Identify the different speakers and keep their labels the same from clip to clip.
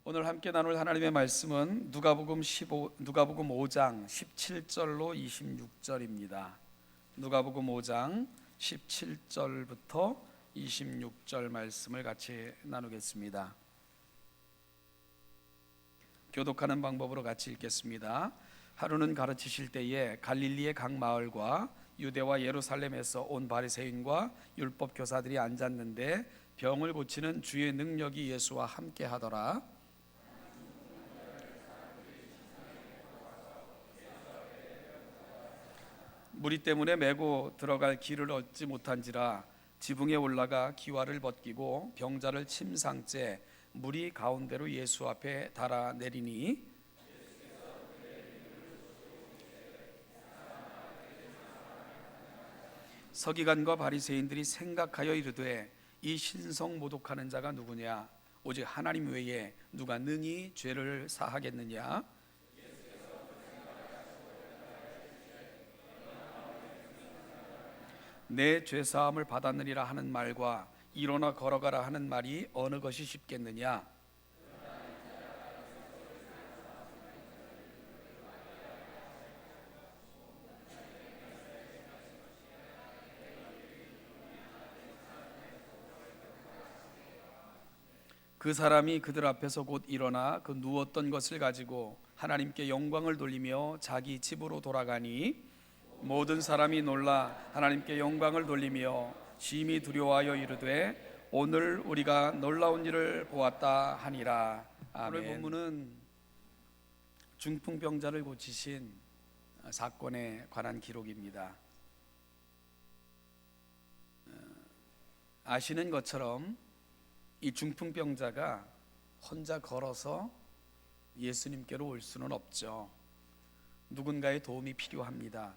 Speaker 1: 오늘 함께 나눌 하나님의 말씀은 누가복음 5장 17절로 26절입니다. 누가복음 5장 17절부터 26절 말씀을 같이 나누겠습니다. 교독하는 방법으로 같이 읽겠습니다. 하루는 가르치실 때에 갈릴리의 각 마을과 유대와 예루살렘에서 온 바리새인과 율법 교사들이 앉았는데 병을 고치는 주의 능력이 예수와 함께 하더라. 무리 때문에 메고 들어갈 길을 얻지 못한지라 지붕에 올라가 기와를 벗기고 병자를 침상째 무리 가운데로 예수 앞에 달아 내리니 서기관과 바리새인들이 생각하여 이르되 이 신성 모독하는 자가 누구냐? 오직 하나님 외에 누가 능히 죄를 사하겠느냐? 내 죄사함을 받았느니라 하는 말과 일어나 걸어가라 하는 말이 어느 것이 쉽겠느냐? 그 사람이 그들 앞에서 곧 일어나 그 누웠던 것을 가지고 하나님께 영광을 돌리며 자기 집으로 돌아가니 모든 사람이 놀라 하나님께 영광을 돌리며 심히 두려워하여 이르되 오늘 우리가 놀라운 일을 보았다 하니라. 아멘. 오늘 본문은 중풍병자를 고치신 사건에 관한 기록입니다. 아시는 것처럼 이 중풍병자가 혼자 걸어서 예수님께로 올 수는 없죠. 누군가의 도움이 필요합니다.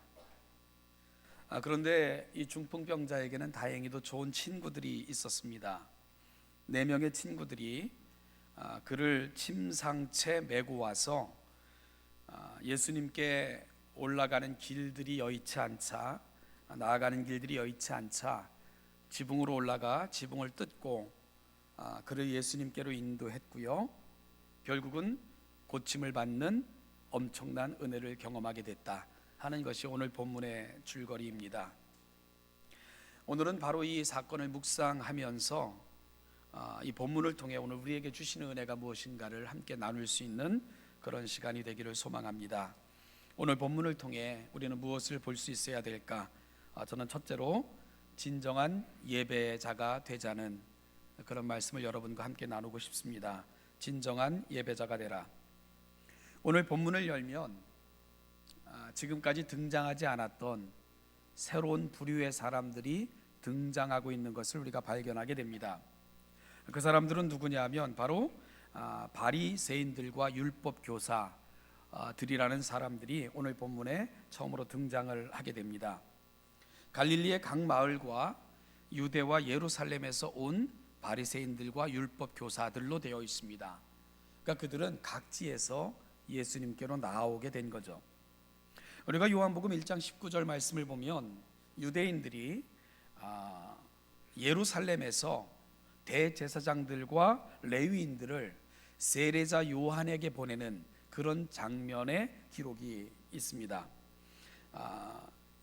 Speaker 1: 그런데 이 중풍병자에게는 다행히도 좋은 친구들이 있었습니다. 4명의 친구들이 그를 침상채 메고 와서 예수님께 올라가는 길들이 여의치 않자, 나아가는 길들이 여의치 않자 지붕으로 올라가 지붕을 뜯고 그를 예수님께로 인도했고요. 결국은 고침을 받는 엄청난 은혜를 경험하게 됐다 하는 것이 오늘 본문의 줄거리입니다. 오늘은 바로 이 사건을 묵상하면서 이 본문을 통해 오늘 우리에게 주시는 은혜가 무엇인가를 함께 나눌 수 있는 그런 시간이 되기를 소망합니다. 오늘 본문을 통해 우리는 무엇을 볼 수 있어야 될까? 저는 첫째로 진정한 예배자가 되자는 그런 말씀을 여러분과 함께 나누고 싶습니다. 진정한 예배자가 되라. 오늘 본문을 열면 지금까지 등장하지 않았던 새로운 부류의 사람들이 등장하고 있는 것을 우리가 발견하게 됩니다. 그 사람들은 누구냐면 바로 바리새인들과 율법 교사들이라는 사람들이 오늘 본문에 처음으로 등장을 하게 됩니다. 갈릴리의 각 마을과 유대와 예루살렘에서 온 바리새인들과 율법 교사들로 되어 있습니다. 그러니까 그들은 각지에서 예수님께로 나오게 된 거죠. 우리가 요한복음 1장 19절 말씀을 보면 유대인들이 예루살렘에서 대제사장들과 레위인들을 세례자 요한에게 보내는 그런 장면의 기록이 있습니다.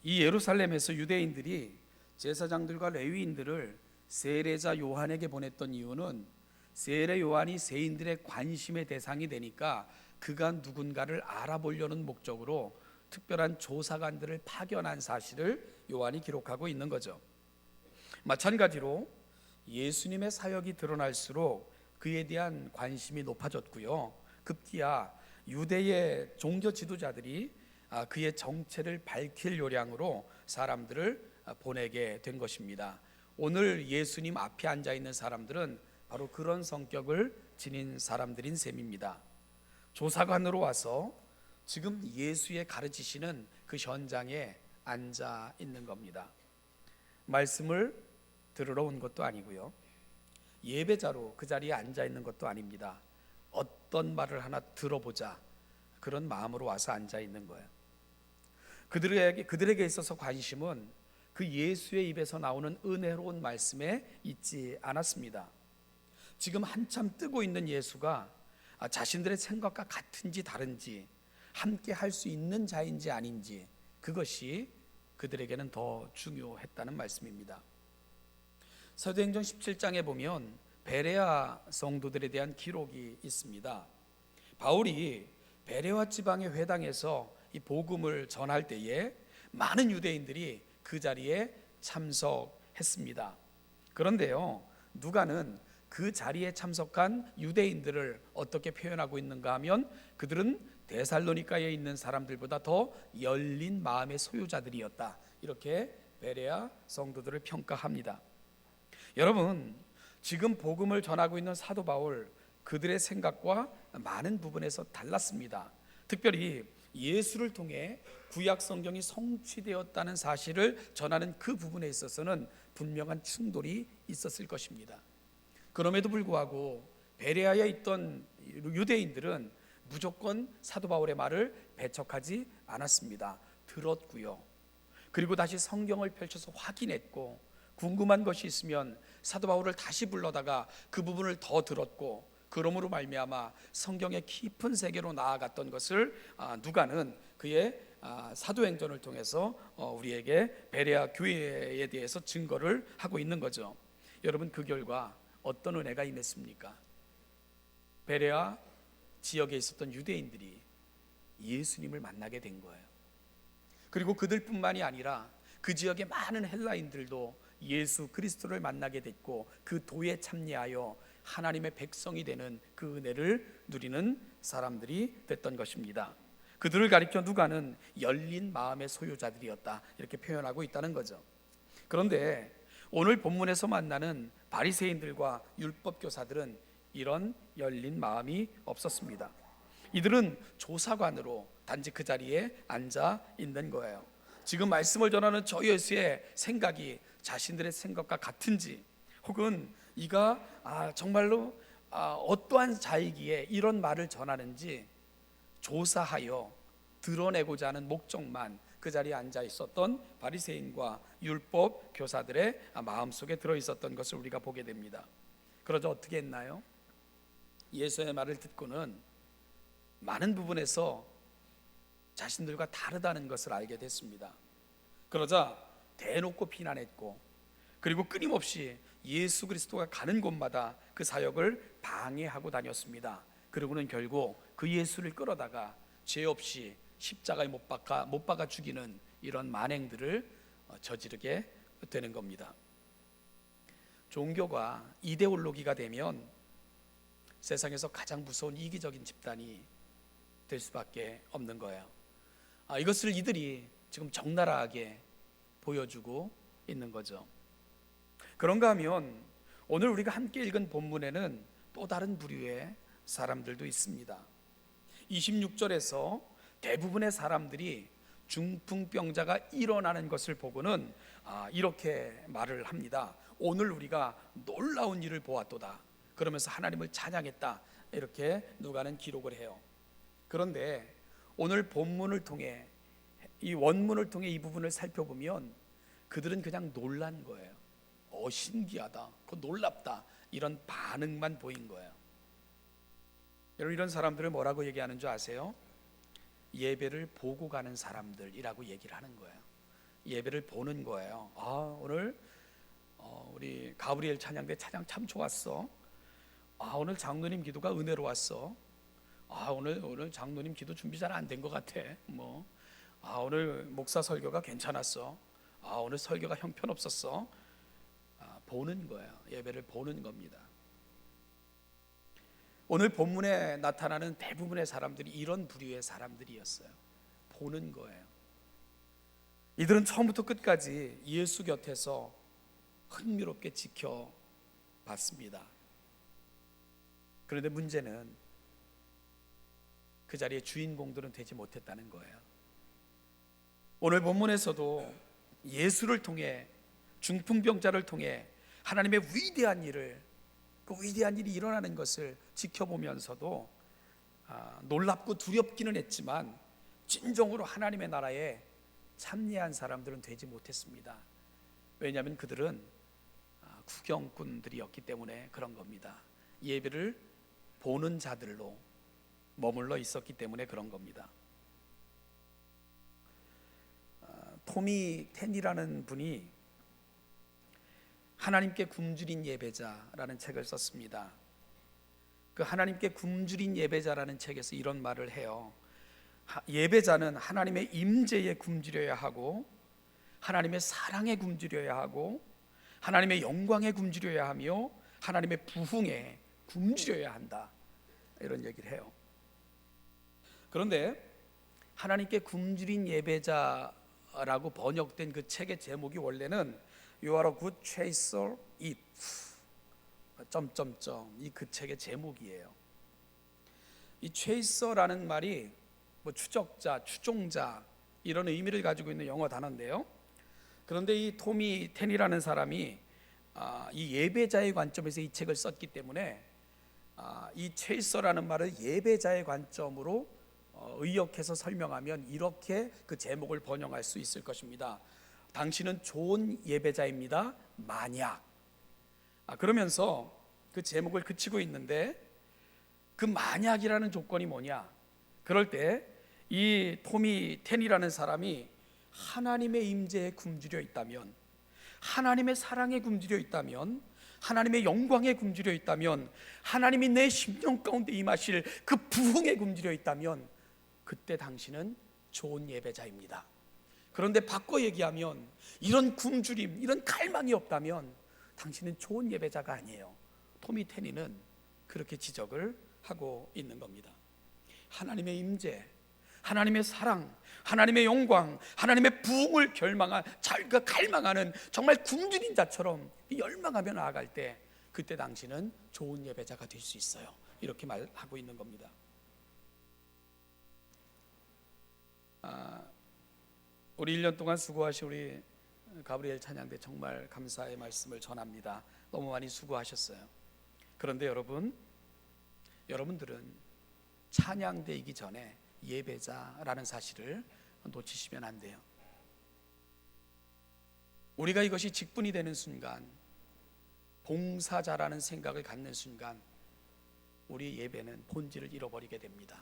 Speaker 1: 이 예루살렘에서 유대인들이 제사장들과 레위인들을 세례자 요한에게 보냈던 이유는 세례 요한이 세인들의 관심의 대상이 되니까 그가 누군가를 알아보려는 목적으로 특별한 조사관들을 파견한 사실을 요한이 기록하고 있는 거죠. 마찬가지로 예수님의 사역이 드러날수록 그에 대한 관심이 높아졌고요. 급기야 유대의 종교 지도자들이 그의 정체를 밝힐 요량으로 사람들을 보내게 된 것입니다. 오늘 예수님 앞에 앉아 있는 사람들은 바로 그런 성격을 지닌 사람들인 셈입니다. 조사관으로 와서 지금 예수의 가르치시는 그 현장에 앉아 있는 겁니다. 말씀을 들으러 온 것도 아니고요. 예배자로 그 자리에 앉아 있는 것도 아닙니다. 어떤 말을 하나 들어보자 그런 마음으로 와서 앉아 있는 거예요. 그들에게 있어서 관심은 그 예수의 입에서 나오는 은혜로운 말씀에 있지 않았습니다. 지금 한참 뜨고 있는 예수가 자신들의 생각과 같은지 다른지, 함께 할 수 있는 자인지 아닌지, 그것이 그들에게는 더 중요했다는 말씀입니다. 사도행전 17장에 보면 베레아 성도들에 대한 기록이 있습니다. 바울이 베레아 지방의 회당에서 이 복음을 전할 때에 많은 유대인들이 그 자리에 참석했습니다. 그런데요, 누가는 그 자리에 참석한 유대인들을 어떻게 표현하고 있는가 하면 그들은 데살로니가에 있는 사람들보다 더 열린 마음의 소유자들이었다, 이렇게 베레아 성도들을 평가합니다. 여러분, 지금 복음을 전하고 있는 사도 바울, 그들의 생각과 많은 부분에서 달랐습니다. 특별히 예수를 통해 구약 성경이 성취되었다는 사실을 전하는 그 부분에 있어서는 분명한 충돌이 있었을 것입니다. 그럼에도 불구하고 베레아에 있던 유대인들은 무조건 사도 바울의 말을 배척하지 않았습니다. 들었고요, 그리고 다시 성경을 펼쳐서 확인했고, 궁금한 것이 있으면 사도 바울을 다시 불러다가 그 부분을 더 들었고, 그러므로 말미암아 성경의 깊은 세계로 나아갔던 것을 누가는 그의 사도행전을 통해서 우리에게 베레아 교회에 대해서 증거를 하고 있는 거죠. 여러분, 그 결과 어떤 은혜가 임했습니까? 베레아 지역에 있었던 유대인들이 예수님을 만나게 된 거예요. 그리고 그들뿐만이 아니라 그 지역의 많은 헬라인들도 예수 그리스도를 만나게 됐고, 그 도에 참여하여 하나님의 백성이 되는 그 은혜를 누리는 사람들이 됐던 것입니다. 그들을 가리켜 누가는 열린 마음의 소유자들이었다, 이렇게 표현하고 있다는 거죠. 그런데 오늘 본문에서 만나는 바리새인들과 율법 교사들은 이런 열린 마음이 없었습니다. 이들은 조사관으로 단지 그 자리에 앉아 있는 거예요. 지금 말씀을 전하는 저 예수의 생각이 자신들의 생각과 같은지, 혹은 이가 정말로 어떠한 자이기에 이런 말을 전하는지 조사하여 드러내고자 하는 목적만 그 자리에 앉아 있었던 바리새인과 율법 교사들의 마음속에 들어 있었던 것을 우리가 보게 됩니다. 그러자 어떻게 했나요? 예수의 말을 듣고는 많은 부분에서 자신들과 다르다는 것을 알게 됐습니다. 그러자 대놓고 비난했고, 그리고 끊임없이 예수 그리스도가 가는 곳마다 그 사역을 방해하고 다녔습니다. 그리고는 결국 그 예수를 끌어다가 죄 없이 십자가에 못 박아 죽이는 이런 만행들을 저지르게 되는 겁니다. 종교가 이데올로기가 되면 세상에서 가장 무서운 이기적인 집단이 될 수밖에 없는 거예요. 이것을 이들이 지금 적나라하게 보여주고 있는 거죠. 그런가 하면 오늘 우리가 함께 읽은 본문에는 또 다른 부류의 사람들도 있습니다. 26절에서 대부분의 사람들이 중풍병자가 일어나는 것을 보고는 이렇게 말을 합니다. 오늘 우리가 놀라운 일을 보았도다, 그러면서 하나님을 찬양했다, 이렇게 누가는 기록을 해요. 그런데 오늘 본문을 통해, 이 원문을 통해 이 부분을 살펴보면 그들은 그냥 놀란 거예요. 신기하다, 놀랍다, 이런 반응만 보인 거예요. 여러분, 이런 사람들을 뭐라고 얘기하는 줄 아세요? 예배를 보고 가는 사람들이라고 얘기를 하는 거예요. 예배를 보는 거예요. 오늘 우리 가브리엘 찬양대 찬양 참 좋았어. 오늘 장로님 기도가 은혜로웠어. 오늘 장로님 기도 준비 잘 안 된 것 같아. 오늘 목사 설교가 괜찮았어. 오늘 설교가 형편없었어. 보는 거예요. 예배를 보는 겁니다. 오늘 본문에 나타나는 대부분의 사람들이 이런 부류의 사람들이었어요. 보는 거예요. 이들은 처음부터 끝까지 예수 곁에서 흥미롭게 지켜봤습니다. 그런데 문제는 그 자리에 주인공들은 되지 못했다는 거예요. 오늘 본문에서도 예수를 통해, 중풍병자를 통해 하나님의 위대한 일을, 그 위대한 일이 일어나는 것을 지켜보면서도 놀랍고 두렵기는 했지만 진정으로 하나님의 나라에 참여한 사람들은 되지 못했습니다. 왜냐하면 그들은 구경꾼들이었기 때문에 그런 겁니다. 예배를 보는 자들로 머물러 있었기 때문에 그런 겁니다. 토미 텐이라는 분이 하나님께 굶주린 예배자라는 책을 썼습니다. 그 하나님께 굶주린 예배자라는 책에서 이런 말을 해요. 예배자는 하나님의 임재에 굶주려야 하고, 하나님의 사랑에 굶주려야 하고, 하나님의 영광에 굶주려야 하며, 하나님의 부흥에 굶주려야 한다, 이런 얘기를 해요. 그런데 하나님께 굶주린 예배자라고 번역된 그 책의 제목이 원래는 You are a good chaser if 이 그 책의 제목이에요. 이 chaser라는 말이 뭐 추적자, 추종자 이런 의미를 가지고 있는 영어 단어인데요. 그런데 이 토미 텐이라는 사람이 이 예배자의 관점에서 이 책을 썼기 때문에 이 chaser라는 말을 예배자의 관점으로 의역해서 설명하면 이렇게 그 제목을 번역할 수 있을 것입니다. 당신은 좋은 예배자입니다. 만약. 그러면서 그 제목을 그치고 있는데, 그 만약이라는 조건이 뭐냐? 그럴 때 이 토미 텐이라는 사람이 하나님의 임재에 굶주려 있다면, 하나님의 사랑에 굶주려 있다면, 하나님의 영광에 굶주려 있다면, 하나님이 내 심령 가운데 임하실 그 부흥에 굶주려 있다면, 그때 당신은 좋은 예배자입니다. 그런데 바꿔 얘기하면 이런 굶주림, 이런 갈망이 없다면 당신은 좋은 예배자가 아니에요. 토미 테니는 그렇게 지적을 하고 있는 겁니다. 하나님의 임재, 하나님의 사랑, 하나님의 영광, 하나님의 부흥을 갈망하는 정말 굶주린 자처럼 열망하며 나아갈 때, 그때 당신은 좋은 예배자가 될 수 있어요. 이렇게 말하고 있는 겁니다. 우리 1년 동안 수고하신 우리 가브리엘 찬양대 정말 감사의 말씀을 전합니다. 너무 많이 수고하셨어요. 그런데 여러분들은 찬양대이기 전에 예배자라는 사실을 놓치시면 안 돼요. 우리가 이것이 직분이 되는 순간, 봉사자라는 생각을 갖는 순간, 우리 예배는 본질을 잃어버리게 됩니다.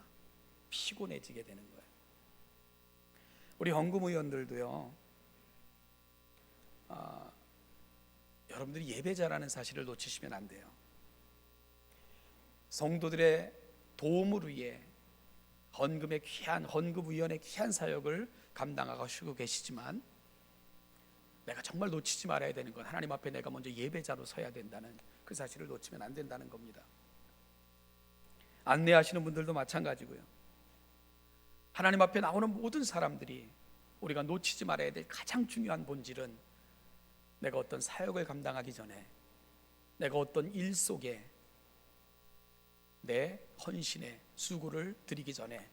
Speaker 1: 피곤해지게 되는 거예요. 우리 헌금 의원들도요, 여러분들이 예배자라는 사실을 놓치시면 안 돼요. 성도들의 도움을 위해 헌금위원회 귀한 사역을 감당하시고 계시지만, 내가 정말 놓치지 말아야 되는 건 하나님 앞에 내가 먼저 예배자로 서야 된다는 그 사실을 놓치면 안 된다는 겁니다. 안내하시는 분들도 마찬가지고요. 하나님 앞에 나오는 모든 사람들이 우리가 놓치지 말아야 될 가장 중요한 본질은, 내가 어떤 사역을 감당하기 전에, 내가 어떤 일 속에 내 헌신의 수고를 드리기 전에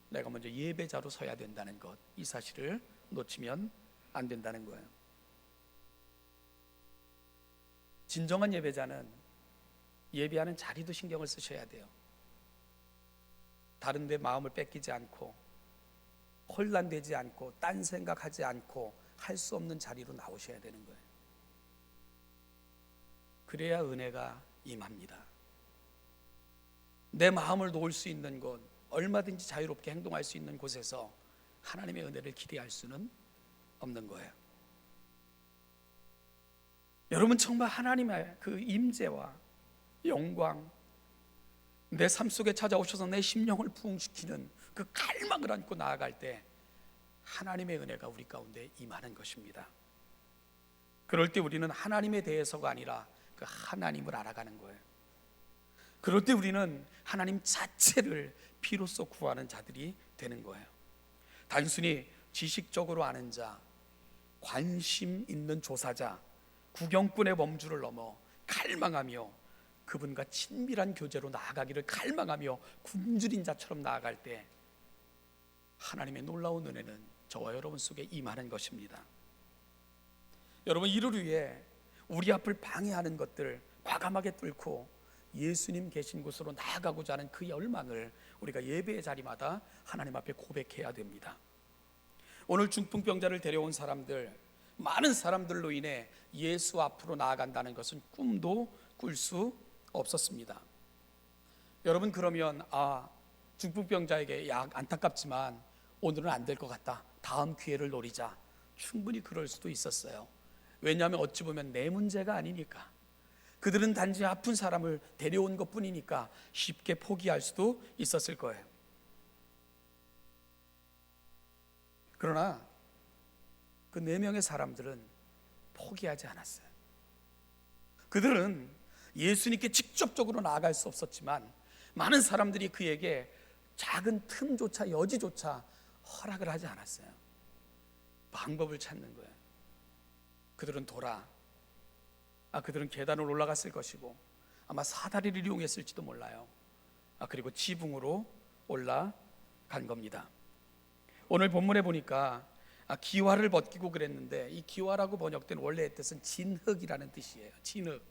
Speaker 1: 내가 먼저 예배자로 서야 된다는 것, 이 사실을 놓치면 안 된다는 거예요. 진정한 예배자는 예배하는 자리도 신경을 쓰셔야 돼요. 다른 데 마음을 뺏기지 않고, 혼란되지 않고, 딴 생각하지 않고 할 수 없는 자리로 나오셔야 되는 거예요. 그래야 은혜가 임합니다. 내 마음을 놓을 수 있는 곳, 얼마든지 자유롭게 행동할 수 있는 곳에서 하나님의 은혜를 기대할 수는 없는 거예요. 여러분, 정말 하나님의 그 임재와 영광, 내 삶 속에 찾아오셔서 내 심령을 부흥시키는 그 갈망을 안고 나아갈 때 하나님의 은혜가 우리 가운데 임하는 것입니다. 그럴 때 우리는 하나님에 대해서가 아니라 그 하나님을 알아가는 거예요. 그럴 때 우리는 하나님 자체를 비로소 구하는 자들이 되는 거예요. 단순히 지식적으로 아는 자, 관심 있는 조사자, 구경꾼의 범주를 넘어 갈망하며 그분과 친밀한 교제로 나아가기를 갈망하며 굶주린 자처럼 나아갈 때 하나님의 놀라운 은혜는 저와 여러분 속에 임하는 것입니다. 여러분, 이를 위해 우리 앞을 방해하는 것들 과감하게 뚫고 예수님 계신 곳으로 나아가고자 하는 그 열망을 우리가 예배의 자리마다 하나님 앞에 고백해야 됩니다. 오늘 중풍병자를 데려온 사람들, 많은 사람들로 인해 예수 앞으로 나아간다는 것은 꿈도 꿀 수 없었습니다. 여러분, 그러면 중풍병자에게 야, 안타깝지만 오늘은 안 될 것 같다, 다음 기회를 노리자, 충분히 그럴 수도 있었어요. 왜냐하면 어찌 보면 내 문제가 아니니까. 그들은 단지 아픈 사람을 데려온 것뿐이니까 쉽게 포기할 수도 있었을 거예요. 그러나 그 4명의 사람들은 포기하지 않았어요. 그들은 예수님께 직접적으로 나아갈 수 없었지만 많은 사람들이 그에게 작은 틈조차, 여지조차 허락을 하지 않았어요. 방법을 찾는 거예요. 그들은 그들은 계단을 올라갔을 것이고 아마 사다리를 이용했을지도 몰라요. 그리고 지붕으로 올라간 겁니다. 오늘 본문에 보니까 기와를 벗기고 그랬는데, 이 기와라고 번역된 원래의 뜻은 진흙이라는 뜻이에요. 진흙.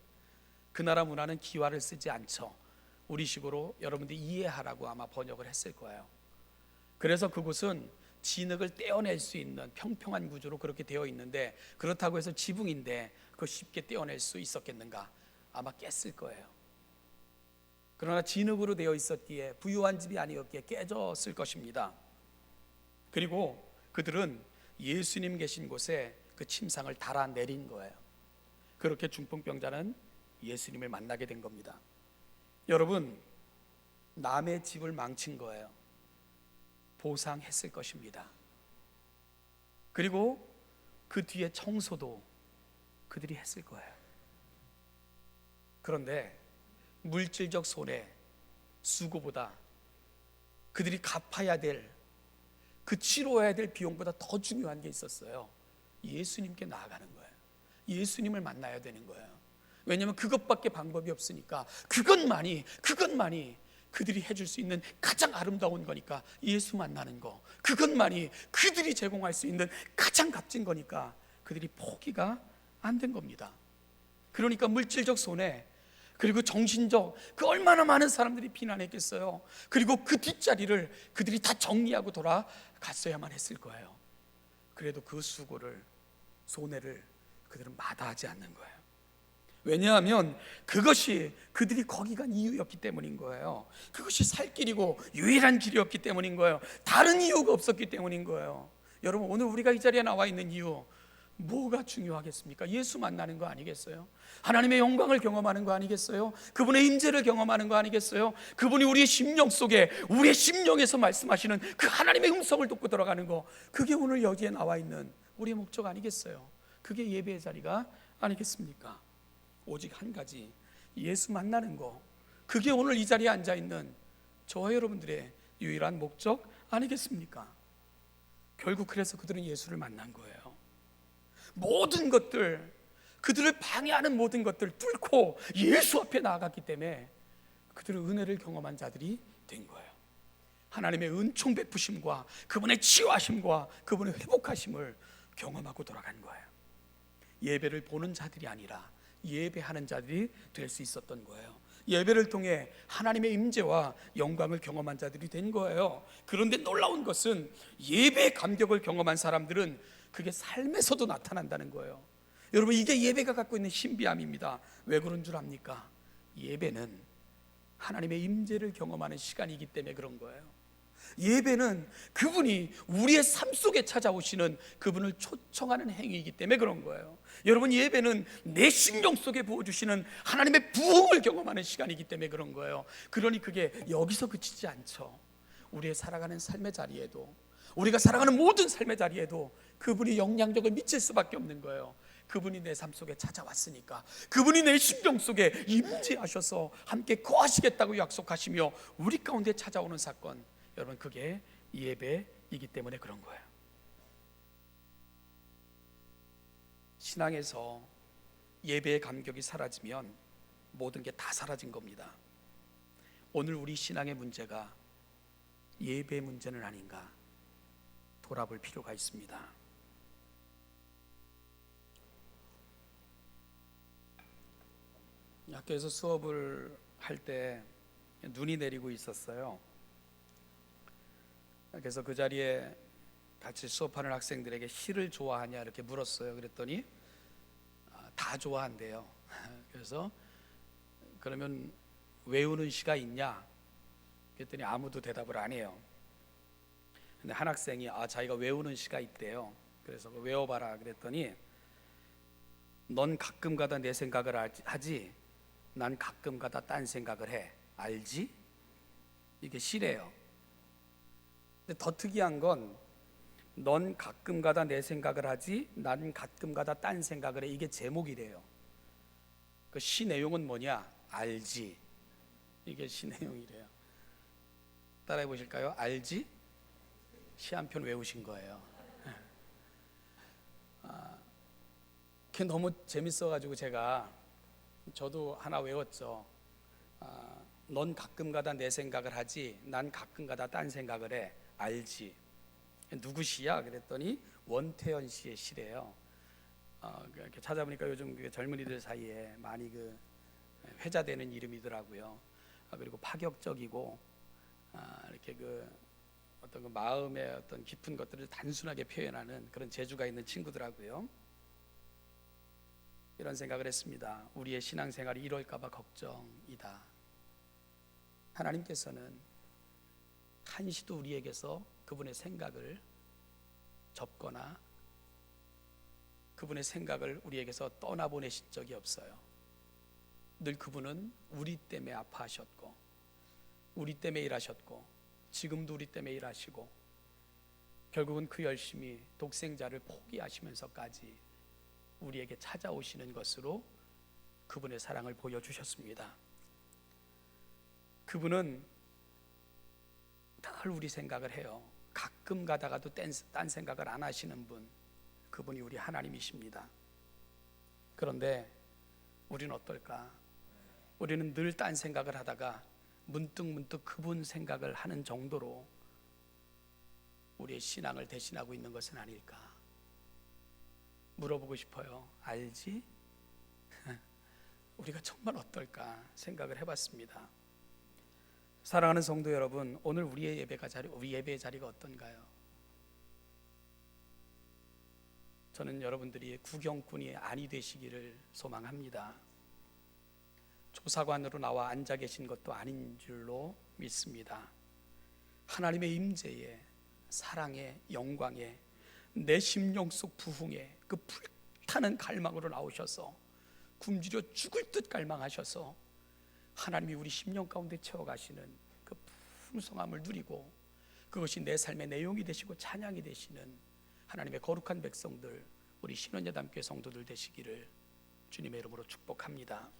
Speaker 1: 그 나라 문화는 기와를 쓰지 않죠. 우리식으로 여러분들이 이해하라고 아마 번역을 했을 거예요. 그래서 그곳은 진흙을 떼어낼 수 있는 평평한 구조로 그렇게 되어 있는데, 그렇다고 해서 지붕인데 그거 쉽게 떼어낼 수 있었겠는가? 아마 깼을 거예요. 그러나 진흙으로 되어 있었기에, 부유한 집이 아니었기에 깨졌을 것입니다. 그리고 그들은 예수님 계신 곳에 그 침상을 달아내린 거예요. 그렇게 중풍병자는 예수님을 만나게 된 겁니다. 여러분, 남의 집을 망친 거예요. 보상했을 것입니다. 그리고 그 뒤에 청소도 그들이 했을 거예요. 그런데 물질적 손해, 수고보다 그들이 갚아야 될, 그 치러야 될 비용보다 더 중요한 게 있었어요. 예수님께 나아가는 거예요. 예수님을 만나야 되는 거예요. 왜냐하면 그것밖에 방법이 없으니까. 그것만이 그들이 해줄 수 있는 가장 아름다운 거니까. 예수 만나는 거, 그것만이 그들이 제공할 수 있는 가장 값진 거니까 그들이 포기가 안 된 겁니다. 그러니까 물질적 손해, 그리고 정신적, 그 얼마나 많은 사람들이 비난했겠어요. 그리고 그 뒷자리를 그들이 다 정리하고 돌아갔어야만 했을 거예요. 그래도 그 수고를, 손해를 그들은 마다하지 않는 거예요. 왜냐하면 그것이 그들이 거기 간 이유였기 때문인 거예요. 그것이 살 길이고 유일한 길이었기 때문인 거예요. 다른 이유가 없었기 때문인 거예요. 여러분, 오늘 우리가 이 자리에 나와 있는 이유, 뭐가 중요하겠습니까? 예수 만나는 거 아니겠어요? 하나님의 영광을 경험하는 거 아니겠어요? 그분의 임재를 경험하는 거 아니겠어요? 그분이 우리의 심령 속에, 우리의 심령에서 말씀하시는 그 하나님의 음성을 듣고 들어가는 거, 그게 오늘 여기에 나와 있는 우리의 목적 아니겠어요? 그게 예배의 자리가 아니겠습니까? 오직 한 가지, 예수 만나는 거, 그게 오늘 이 자리에 앉아 있는 저와 여러분들의 유일한 목적 아니겠습니까? 결국 그래서 그들은 예수를 만난 거예요. 모든 것들, 그들을 방해하는 모든 것들 뚫고 예수 앞에 나아갔기 때문에 그들은 은혜를 경험한 자들이 된 거예요. 하나님의 은총 베푸심과 그분의 치유하심과 그분의 회복하심을 경험하고 돌아간 거예요. 예배를 보는 자들이 아니라 예배하는 자들이 될 수 있었던 거예요. 예배를 통해 하나님의 임재와 영광을 경험한 자들이 된 거예요. 그런데 놀라운 것은 예배의 감격을 경험한 사람들은 그게 삶에서도 나타난다는 거예요. 여러분, 이게 예배가 갖고 있는 신비함입니다. 왜 그런 줄 압니까? 예배는 하나님의 임재를 경험하는 시간이기 때문에 그런 거예요. 예배는 그분이 우리의 삶 속에 찾아오시는 그분을 초청하는 행위이기 때문에 그런 거예요. 여러분, 예배는 내 신경 속에 부어주시는 하나님의 부흥을 경험하는 시간이기 때문에 그런 거예요. 그러니 그게 여기서 그치지 않죠. 우리의 살아가는 삶의 자리에도, 우리가 살아가는 모든 삶의 자리에도 그분이 영향력을 미칠 수밖에 없는 거예요. 그분이 내 삶 속에 찾아왔으니까, 그분이 내 심령 속에 임재하셔서 함께 거하시겠다고 약속하시며 우리 가운데 찾아오는 사건, 여러분, 그게 예배이기 때문에 그런 거예요. 신앙에서 예배의 감격이 사라지면 모든 게 다 사라진 겁니다. 오늘 우리 신앙의 문제가 예배의 문제는 아닌가 돌아볼 필요가 있습니다. 학교에서 수업을 할 때 눈이 내리고 있었어요. 그래서 그 자리에 같이 수업하는 학생들에게 시를 좋아하냐 이렇게 물었어요. 그랬더니 다 좋아한대요. 그래서 그러면 외우는 시가 있냐? 그랬더니 아무도 대답을 안 해요. 근데 한 학생이 자기가 외우는 시가 있대요. 그래서 외워봐라 그랬더니 넌 가끔가다 내 생각을 하지 난 가끔가다 딴 생각을 해. 알지? 이게 시래요. 근데 더 특이한 건 넌 가끔가다 내 생각을 하지 난 가끔가다 딴 생각을 해. 이게 제목이래요. 그 시 내용은 뭐냐? 알지. 이게 시 내용이래요. 따라해 보실까요? 알지? 시 한 편 외우신 거예요. 그게 너무 재밌어가지고 저도 하나 외웠죠. 넌 가끔가다 내 생각을 하지 난 가끔가다 딴 생각을 해. 알지? 누구 시야? 그랬더니 원태현 씨의 시래요. 이렇게 찾아보니까 요즘 젊은이들 사이에 많이 회자되는 이름이더라고요. 그리고 파격적이고 이렇게 어떤 마음의 어떤 깊은 것들을 단순하게 표현하는 그런 재주가 있는 친구더라고요. 이런 생각을 했습니다. 우리의 신앙생활이 이럴까봐 걱정이다. 하나님께서는 한시도 우리에게서 그분의 생각을 접거나 그분의 생각을 우리에게서 떠나보내신 적이 없어요. 늘 그분은 우리 때문에 아파하셨고 우리 때문에 일하셨고 지금도 우리 때문에 일하시고 결국은 그 열심히 독생자를 포기하시면서까지 우리에게 찾아오시는 것으로 그분의 사랑을 보여주셨습니다. 그분은 늘 우리 생각을 해요. 가끔 가다가도 딴 생각을 안 하시는 분, 그분이 우리 하나님이십니다. 그런데 우리는 어떨까? 우리는 늘 딴 생각을 하다가 문득 그분 생각을 하는 정도로 우리의 신앙을 대신하고 있는 것은 아닐까? 물어보고 싶어요. 알지? 우리가 정말 어떨까 생각을 해봤습니다. 사랑하는 성도 여러분, 오늘 우리 예배의 자리가 어떤가요? 저는 여러분들이 구경꾼이 아니 되시기를 소망합니다. 조사관으로 나와 앉아 계신 것도 아닌 줄로 믿습니다. 하나님의 임재에, 사랑에, 영광에, 내 심령 속 부흥에 그 불타는 갈망으로 나오셔서 굶주려 죽을 듯 갈망하셔서 하나님이 우리 심령 가운데 채워가시는 그 풍성함을 누리고 그것이 내 삶의 내용이 되시고 찬양이 되시는 하나님의 거룩한 백성들, 우리 신원예담교회 성도들 되시기를 주님의 이름으로 축복합니다.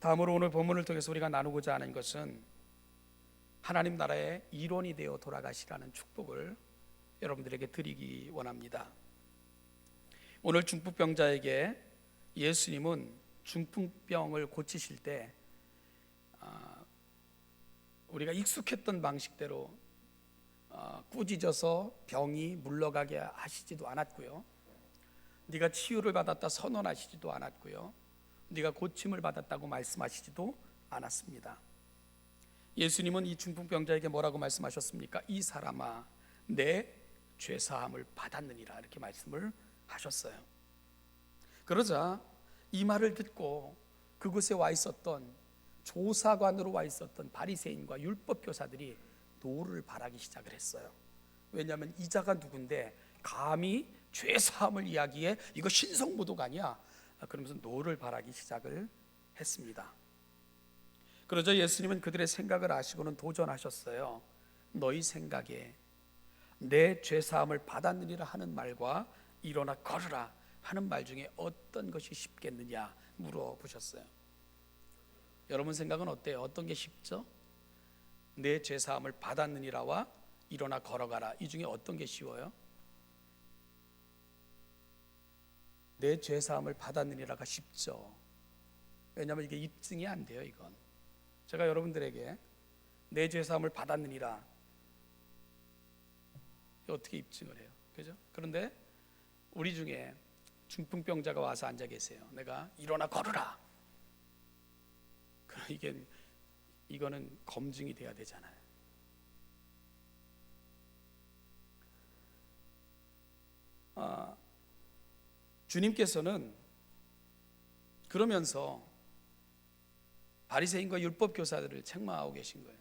Speaker 1: 다음으로 오늘 본문을 통해서 우리가 나누고자 하는 것은 하나님 나라의 일원이 되어 돌아가시라는 축복을 여러분들에게 드리기 원합니다. 오늘 중풍병자에게 예수님은 중풍병을 고치실 때 우리가 익숙했던 방식대로 꾸짖어서 병이 물러가게 하시지도 않았고요. 네가 치유를 받았다 선언하시지도 않았고요. 네가 고침을 받았다고 말씀하시지도 않았습니다. 예수님은 이 중풍병자에게 뭐라고 말씀하셨습니까? 이 사람아, 내 죄사함을 받았느니라, 이렇게 말씀을 하셨어요. 그러자 이 말을 듣고 그곳에 와 있었던 조사관으로 와 있었던 바리새인과 율법교사들이 노를 바라기 시작을 했어요. 왜냐하면 이 자가 누군데 감히 죄사함을 이야기해? 이거 신성모독 아니야? 그러면서 노를 바라기 시작을 했습니다. 그러자 예수님은 그들의 생각을 아시고는 도전하셨어요. 너희 생각에 내 죄사함을 받았느니라 하는 말과 일어나 걸으라 하는 말 중에 어떤 것이 쉽겠느냐 물어보셨어요. 여러분 생각은 어때요? 어떤 게 쉽죠? 내 죄사함을 받았느니라와 일어나 걸어가라, 이 중에 어떤 게 쉬워요? 내 죄사함을 받았느니라가 쉽죠. 왜냐하면 이게 입증이 안 돼요. 이건 제가 여러분들에게 내 죄사함을 받았느니라 어떻게 입증을 해요? 그죠? 그런데 우리 중에 중풍병자가 와서 앉아 계세요. 내가 일어나 걸으라. 이거는 검증이 돼야 되잖아요. 주님께서는 그러면서 바리새인과 율법 교사들을 책망하고 계신 거예요.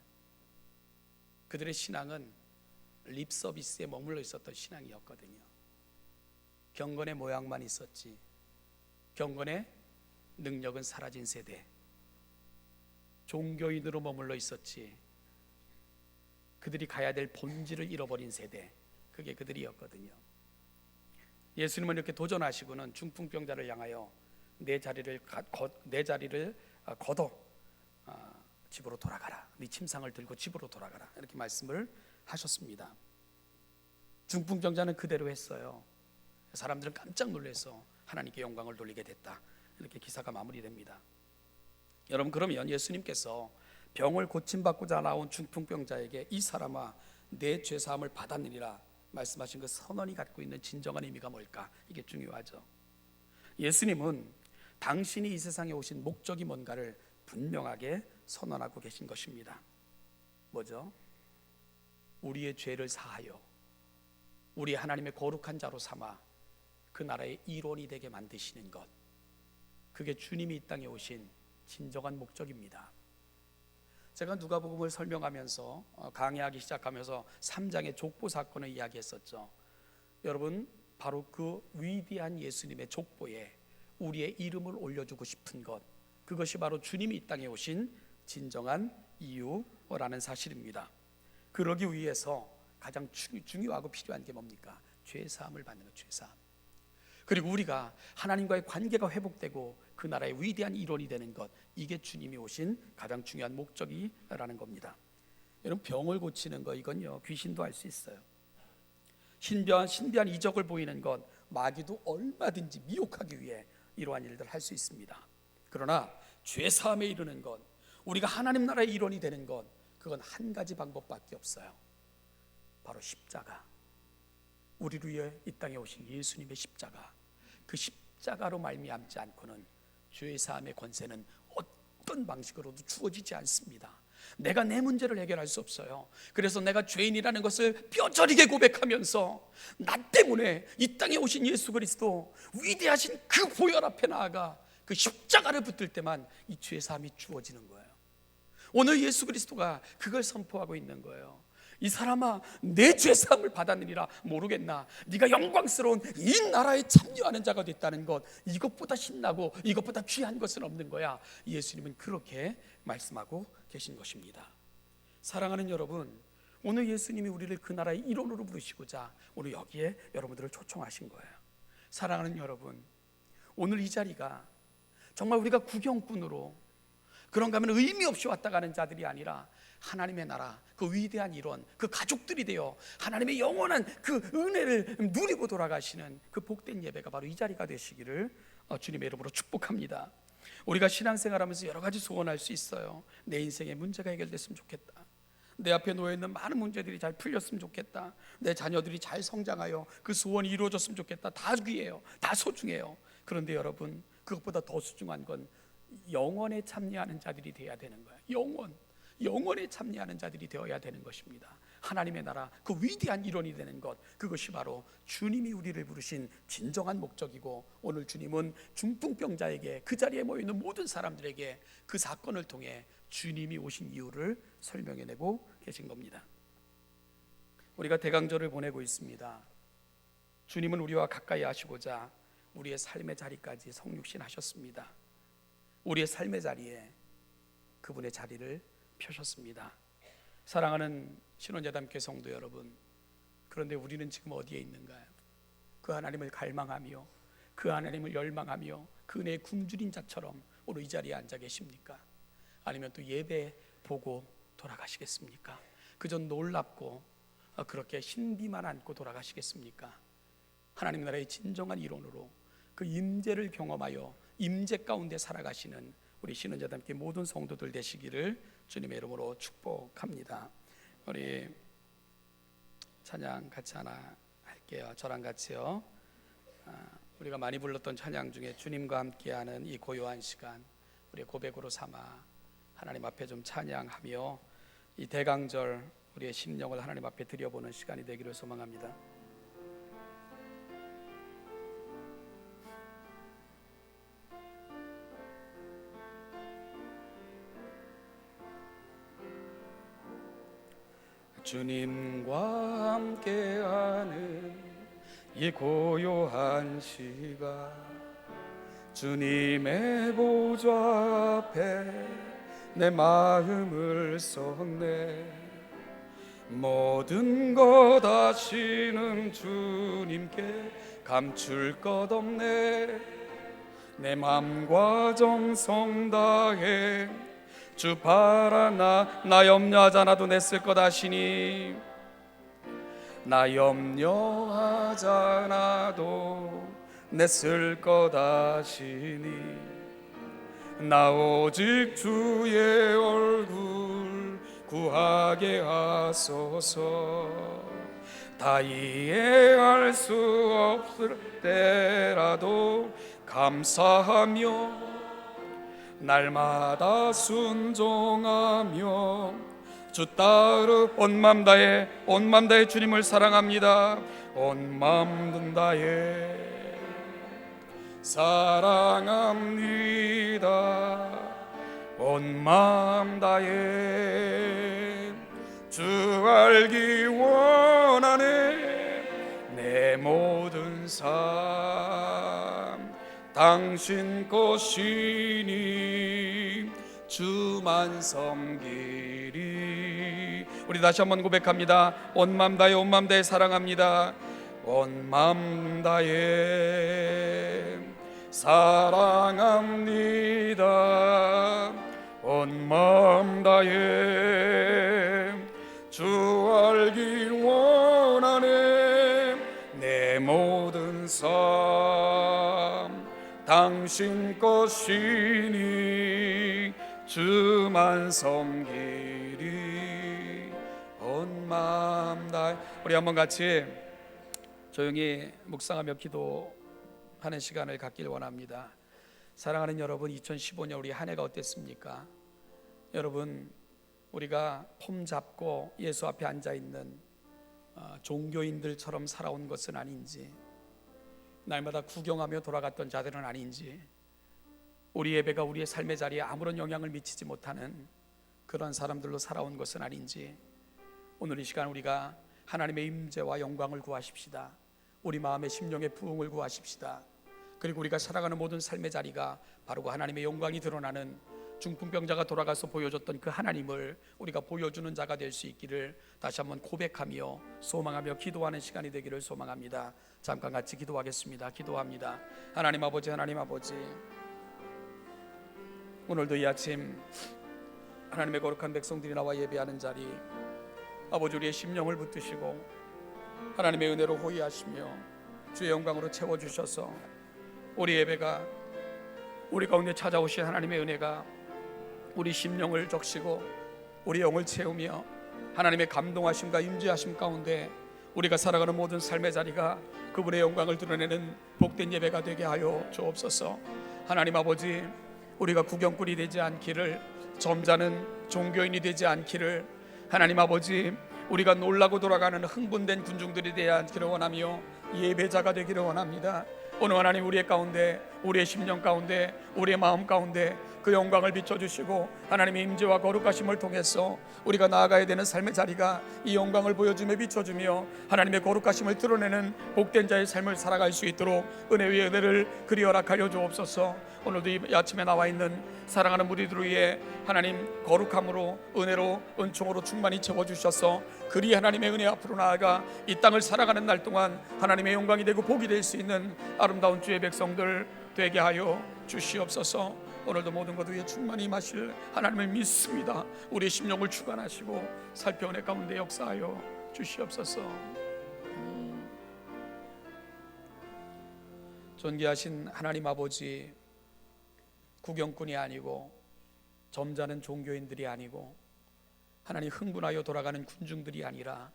Speaker 1: 그들의 신앙은 립 서비스에 머물러 있었던 신앙이었거든요. 경건의 모양만 있었지 경건의 능력은 사라진 세대, 종교인으로 머물러 있었지 그들이 가야 될 본질을 잃어버린 세대, 그게 그들이었거든요. 예수님은 이렇게 도전하시고는 중풍병자를 향하여 내 자리를 걷어 집으로 돌아가라, 네 침상을 들고 집으로 돌아가라, 이렇게 말씀을 하셨습니다. 중풍병자는 그대로 했어요. 사람들은 깜짝 놀라서 하나님께 영광을 돌리게 됐다, 이렇게 기사가 마무리됩니다. 여러분, 그러면 예수님께서 병을 고침받고자 나온 중풍병자에게 이 사람아 내 죄사함을 받았느니라 말씀하신 그 선언이 갖고 있는 진정한 의미가 뭘까? 이게 중요하죠. 예수님은 당신이 이 세상에 오신 목적이 뭔가를 분명하게 선언하고 계신 것입니다. 뭐죠? 우리의 죄를 사하여 우리 하나님의 거룩한 자로 삼아 그 나라의 일원이 되게 만드시는 것, 그게 주님이 이 땅에 오신 진정한 목적입니다. 제가 누가복음을 설명하면서 강의하기 시작하면서 3장의 족보 사건을 이야기했었죠. 여러분, 바로 그 위대한 예수님의 족보에 우리의 이름을 올려주고 싶은 것, 그것이 바로 주님이 이 땅에 오신 진정한 이유라는 사실입니다. 그러기 위해서 가장 중요하고 필요한 게 뭡니까? 죄사함을 받는 것, 죄사함. 그리고 우리가 하나님과의 관계가 회복되고 그 나라의 위대한 일원이 되는 것, 이게 주님이 오신 가장 중요한 목적이라는 겁니다. 여러분, 병을 고치는 거, 이건요 귀신도 할 수 있어요. 신비한 이적을 보이는 것, 마귀도 얼마든지 미혹하기 위해 이러한 일들을 할 수 있습니다. 그러나 죄사함에 이르는 것, 우리가 하나님 나라의 일원이 되는 것, 그건 한 가지 방법밖에 없어요. 바로 십자가. 우리를 위해 이 땅에 오신 예수님의 십자가, 그 십자가로 말미암지 않고는 죄사함의 권세는 어떤 방식으로도 주어지지 않습니다. 내가 내 문제를 해결할 수 없어요. 그래서 내가 죄인이라는 것을 뼈저리게 고백하면서 나 때문에 이 땅에 오신 예수 그리스도 위대하신 그 보혈 앞에 나아가 그 십자가를 붙들 때만 이 죄사함이 주어지는 거예요. 오늘 예수 그리스도가 그걸 선포하고 있는 거예요. 이 사람아, 내 죄사함을 받았느니라. 모르겠나? 네가 영광스러운 이 나라에 참여하는 자가 됐다는 것, 이것보다 신나고 이것보다 귀한 것은 없는 거야. 예수님은 그렇게 말씀하고 계신 것입니다. 사랑하는 여러분, 오늘 예수님이 우리를 그 나라의 일원으로 부르시고자 오늘 여기에 여러분들을 초청하신 거예요. 사랑하는 여러분, 오늘 이 자리가 정말 우리가 구경꾼으로 그런가 하면 의미 없이 왔다 가는 자들이 아니라 하나님의 나라, 그 위대한 일원, 그 가족들이 되어 하나님의 영원한 그 은혜를 누리고 돌아가시는 그 복된 예배가 바로 이 자리가 되시기를 주님의 이름으로 축복합니다. 우리가 신앙생활하면서 여러 가지 소원할 수 있어요. 내 인생의 문제가 해결됐으면 좋겠다. 내 앞에 놓여있는 많은 문제들이 잘 풀렸으면 좋겠다. 내 자녀들이 잘 성장하여 그 소원이 이루어졌으면 좋겠다. 다 귀해요. 다 소중해요. 그런데 여러분, 그것보다 더 소중한 건 영원에 참여하는 자들이 되어야 되는 거예요. 영원에 참여하는 자들이 되어야 되는 것입니다. 하나님의 나라, 그 위대한 일원이 되는 것, 그것이 바로 주님이 우리를 부르신 진정한 목적이고, 오늘 주님은 중풍병자에게, 그 자리에 모여있는 모든 사람들에게 그 사건을 통해 주님이 오신 이유를 설명해내고 계신 겁니다. 우리가 대강절을 보내고 있습니다. 주님은 우리와 가까이 하시고자 우리의 삶의 자리까지 성육신하셨습니다. 우리의 삶의 자리에 그분의 자리를 펴셨습니다. 사랑하는 신혼여담교회 성도 여러분, 그런데 우리는 지금 어디에 있는가요? 그 하나님을 갈망하며 그 하나님을 열망하며 그 은혜의 굶주린 자처럼 오늘 이 자리에 앉아 계십니까? 아니면 또 예배 보고 돌아가시겠습니까? 그저 놀랍고 그렇게 신비만 안고 돌아가시겠습니까? 하나님 나라의 진정한 일원으로 그 임재를 경험하여 임재 가운데 살아가시는 우리 신혼여담교회 모든 성도들 되시기를 주님의 이름으로 축복합니다. 우리 찬양 같이 하나 할게요. 저랑 같이요. 우리가 많이 불렀던 찬양 중에 주님과 함께하는 이 고요한 시간, 우리의 고백으로 삼아 하나님 앞에 좀 찬양하며 이 대강절 우리의 심령을 하나님 앞에 드려보는 시간이 되기를 소망합니다. 주님과 함께하는 이 고요한 시간, 주님의 보좌 앞에 내 마음을 쏟네. 모든 것 아시는 주님께 감출 것 없네. 내 맘과 정성 다해 주 바라나. 나 염려하지 않아도 냈을 것 아시니, 나 염려하지 않아도 냈을 것 아시니, 나 오직 주의 얼굴 구하게 하소서. 다 이해할 수 없을 때라도 감사하며 날마다 순종하며 주 따르 온 맘 다해 주님을 사랑합니다. 온 맘 다해 사랑합니다. 온 맘 다해 주 알기 원하네. 내 모든 삶 당신 것이니 주만 섬기리. 우리 다시 한번 고백합니다. 온 맘 다해 온 맘 다해 사랑합니다. 온 맘 다해 사랑합니다. 온 맘 다해 주 알기 원하네. 내 모든 삶 당신 것이니 주만 섬기리. 온 맘 다해. 우리 한번 같이 조용히 묵상하며 기도하는 시간을 갖길 원합니다. 사랑하는 여러분, 2015년 우리 한 해가 어땠습니까? 여러분, 우리가 폼 잡고 예수 앞에 앉아있는 종교인들처럼 살아온 것은 아닌지, 날마다 구경하며 돌아갔던 자들은 아닌지, 우리 예배가 우리의 삶의 자리에 아무런 영향을 미치지 못하는 그런 사람들로 살아온 것은 아닌지, 오늘 이 시간 우리가 하나님의 임재와 영광을 구하십시다. 우리 마음의 심령의 부흥을 구하십시다. 그리고 우리가 살아가는 모든 삶의 자리가 바로 그 하나님의 영광이 드러나는, 중풍병자가 돌아가서 보여줬던 그 하나님을 우리가 보여주는 자가 될 수 있기를 다시 한번 고백하며 소망하며 기도하는 시간이 되기를 소망합니다. 잠깐 같이 기도하겠습니다. 기도합니다. 하나님 아버지, 하나님 아버지, 오늘도 이 아침 하나님의 거룩한 백성들이 나와 예배하는 자리, 아버지 우리의 심령을 붙드시고 하나님의 은혜로 호위하시며 주의 영광으로 채워주셔서 우리 예배가, 우리 가운데 찾아오신 하나님의 은혜가 우리 심령을 적시고 우리 영을 채우며 하나님의 감동하심과 임재하심 가운데 우리가 살아가는 모든 삶의 자리가 그분의 영광을 드러내는 복된 예배가 되게 하여 주옵소서. 하나님 아버지, 우리가 구경꾼이 되지 않기를, 점잖은 종교인이 되지 않기를, 하나님 아버지 우리가 놀라고 돌아가는 흥분된 군중들이 되지 않기를 원하며 예배자가 되기를 원합니다. 오늘 하나님 우리의 가운데, 우리의 심령 가운데, 우리의 마음 가운데 그 영광을 비춰주시고 하나님의 임재와 거룩하심을 통해서 우리가 나아가야 되는 삶의 자리가 이 영광을 보여주며 비춰주며 하나님의 거룩하심을 드러내는 복된 자의 삶을 살아갈 수 있도록 은혜 위에 은혜를 그리 허락하여 주옵소서. 오늘도 이 아침에 나와 있는 사랑하는 무리들을 위해 하나님 거룩함으로, 은혜로, 은총으로 충만히 채워주셔서 그리 하나님의 은혜 앞으로 나아가 이 땅을 살아가는 날 동안 하나님의 영광이 되고 복이 될 수 있는 아름다운 주의 백성들 되게 하여 주시옵소서. 오늘도 모든 것 위에 충만히 임하실 하나님을 믿습니다. 우리의 심령을 주관하시고 살펴 은혜 가운데 역사하여 주시옵소서. 존귀하신 하나님 아버지, 구경꾼이 아니고 점잖은 종교인들이 아니고 하나님 흥분하여 돌아가는 군중들이 아니라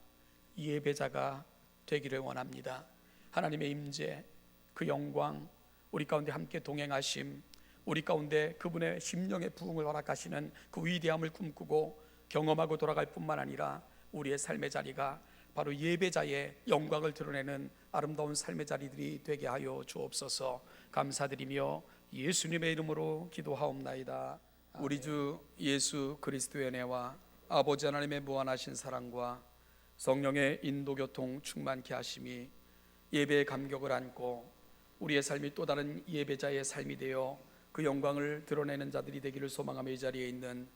Speaker 1: 예배자가 되기를 원합니다. 하나님의 임재, 그 영광, 우리 가운데 함께 동행하심, 우리 가운데 그분의 심령의 부흥을 허락하시는 그 위대함을 꿈꾸고 경험하고 돌아갈 뿐만 아니라 우리의 삶의 자리가 바로 예배자의 영광을 드러내는 아름다운 삶의 자리들이 되게 하여 주옵소서. 감사드리며 예수님의 이름으로 기도하옵나이다. 우리 주 예수 그리스도의 은혜와 아버지 하나님의 무한하신 사랑과 성령의 인도교통 충만케 하심이 예배의 감격을 안고 우리의 삶이 또 다른 예배자의 삶이 되어 그 영광을 드러내는 자들이 되기를 소망하며 이 자리에 있는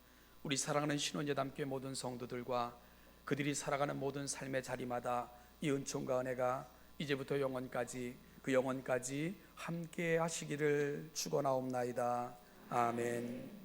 Speaker 1: 우리 사랑하는 신혼예담교회 모든 성도들과 그들이 살아가는 모든 삶의 자리마다 이 은총과 은혜가 이제부터 영원까지 그 영원까지 함께 하시기를 축원하옵나이다. 아멘.